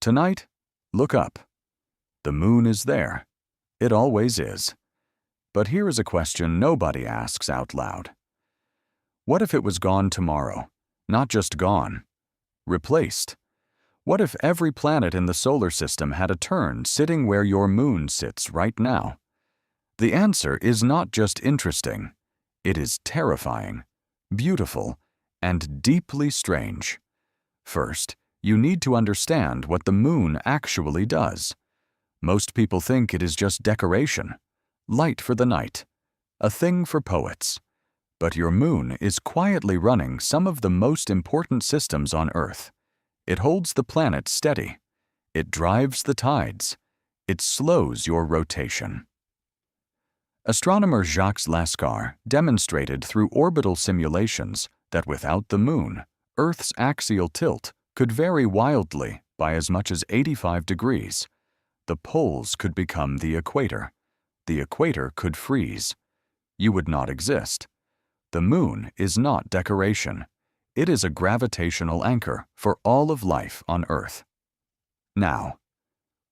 Tonight, look up. The moon is there. It always is. But here is a question nobody asks out loud. What if it was gone tomorrow? Not just gone. Replaced. What if every planet in the solar system had a turn sitting where your moon sits right now? The answer is not just interesting. It is terrifying, beautiful, and deeply strange. First, you need to understand what the moon actually does. Most people think it is just decoration, light for the night, a thing for poets. But your moon is quietly running some of the most important systems on Earth. It holds the planet steady. It drives the tides. It slows your rotation. Astronomer Jacques Lascar demonstrated through orbital simulations that without the moon, Earth's axial tilt could vary wildly by as much as 85 degrees. The poles could become the equator. The equator could freeze. You would not exist. The moon is not decoration. It is a gravitational anchor for all of life on Earth. Now,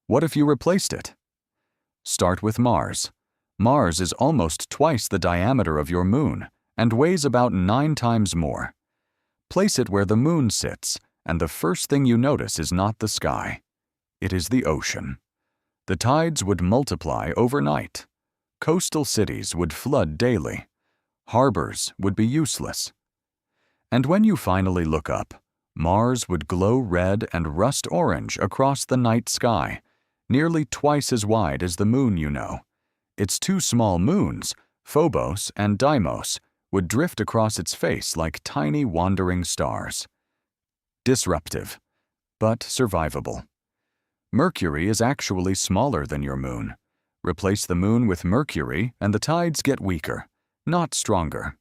what if you replaced it? Start with Mars. Mars is almost twice the diameter of your moon and weighs about 9 times more. Place it where the moon sits, and the first thing you notice is not the sky. It is the ocean. The tides would multiply overnight. Coastal cities would flood daily. Harbors would be useless. And when you finally look up, Mars would glow red and rust orange across the night sky, nearly twice as wide as the moon you know. Its 2 small moons, Phobos and Deimos, would drift across its face like tiny wandering stars. Disruptive, but survivable. Mercury is actually smaller than your moon. Replace the moon with Mercury and the tides get weaker, not stronger.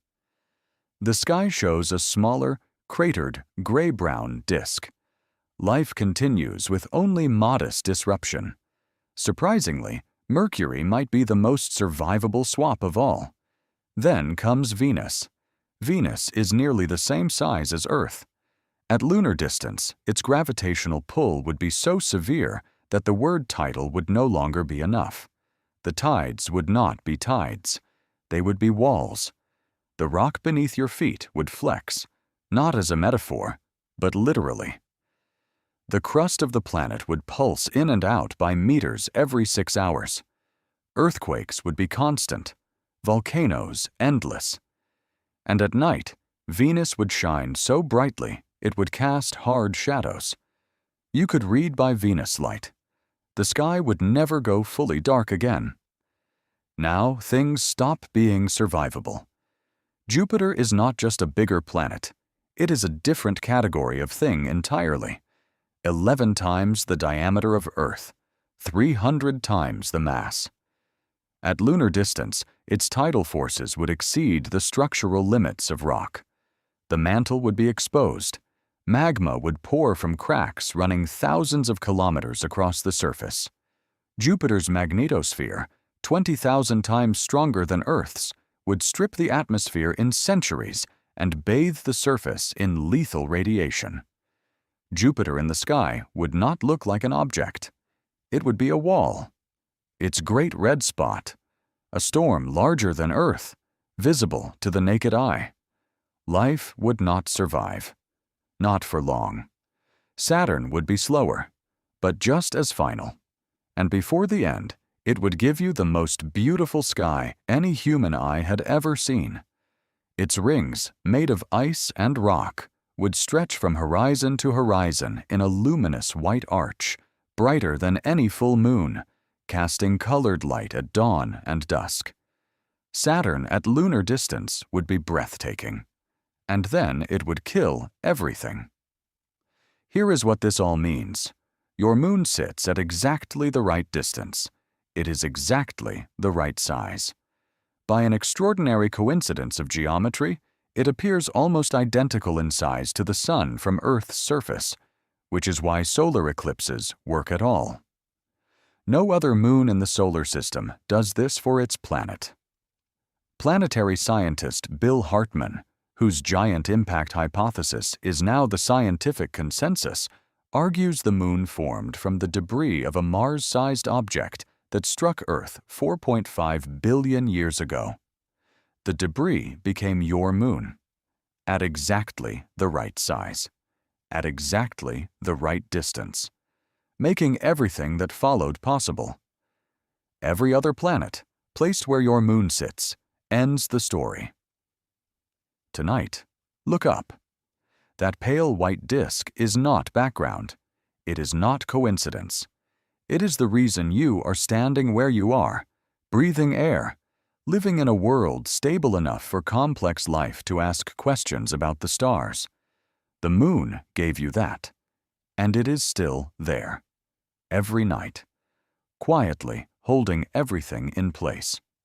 The sky shows a smaller, cratered, gray-brown disk. Life continues with only modest disruption. Surprisingly, Mercury might be the most survivable swap of all. Then comes Venus. Venus is nearly the same size as Earth. At lunar distance, its gravitational pull would be so severe that the word tidal would no longer be enough. The tides would not be tides. They would be walls. The rock beneath your feet would flex, not as a metaphor, but literally. The crust of the planet would pulse in and out by meters every 6 hours. Earthquakes would be constant, volcanoes endless. And at night, Venus would shine so brightly it would cast hard shadows. You could read by Venus light. The sky would never go fully dark again. Now things stop being survivable. Jupiter is not just a bigger planet. It is a different category of thing entirely. 11 times the diameter of Earth, 300 times the mass. At lunar distance, its tidal forces would exceed the structural limits of rock. The mantle would be exposed. Magma would pour from cracks running thousands of kilometers across the surface. Jupiter's magnetosphere, 20,000 times stronger than Earth's, would strip the atmosphere in centuries and bathe the surface in lethal radiation. Jupiter in the sky would not look like an object. It would be a wall. Its great red spot, a storm larger than Earth, visible to the naked eye. Life would not survive. Not for long. Saturn would be slower, but just as final. And before the end, it would give you the most beautiful sky any human eye had ever seen. Its rings, made of ice and rock, would stretch from horizon to horizon in a luminous white arch, brighter than any full moon, casting colored light at dawn and dusk. Saturn at lunar distance would be breathtaking. And then it would kill everything. Here is what this all means. Your moon sits at exactly the right distance. It is exactly the right size. By an extraordinary coincidence of geometry, it appears almost identical in size to the Sun from Earth's surface, which is why solar eclipses work at all. No other moon in the solar system does this for its planet. Planetary scientist Bill Hartmann, whose giant impact hypothesis is now the scientific consensus, argues the moon formed from the debris of a Mars-sized object that struck Earth 4.5 billion years ago. The debris became your moon, at exactly the right size, at exactly the right distance, making everything that followed possible. Every other planet, placed where your moon sits, ends the story. Tonight, look up. That pale white disk is not background. It is not coincidence. It is the reason you are standing where you are, breathing air, living in a world stable enough for complex life to ask questions about the stars. The moon gave you that, and it is still there, every night, quietly holding everything in place.